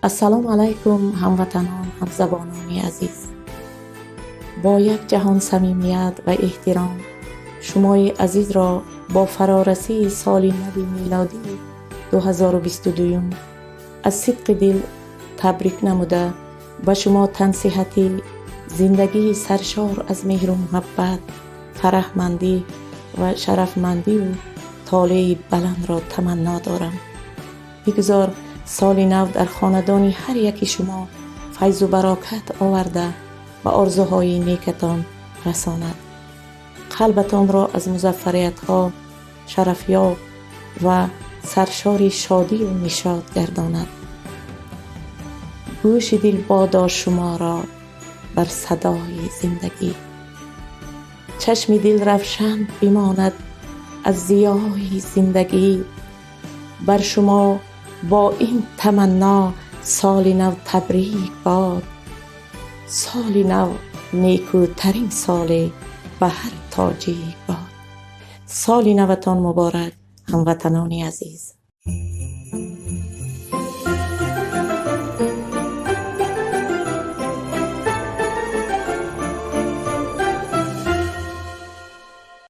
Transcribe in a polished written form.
السلام علیکم هموطنان، همزبانان عزیز. با یک جهان صمیمیت و احترام شمای عزیز را با فرارسی سال نو میلادی 2022 از صدق دل تبریک نموده به شما تن صحتی، زندگی سرشار از مهر و محبت، فرحمندی و شرفمندی و طالع بلند را تمنا دارم. بگذار سال نو در خاندان هر یکی شما فیض و برکت آورده و آرزوهای نیکتان رساند. قلبتان را از مظفریت ها شرفیاب و سرشار شادی و نشاط گرداند. گوش دل بادا شما را بر صدای زندگی، چشم دل روشن بماند از ضیای زندگی. بر شما با این تمنا سال نو تبریک باد، سال نو نیکوترین سال به هر تاجیک باد. سال نوتان مبارک هموطنان عزیز.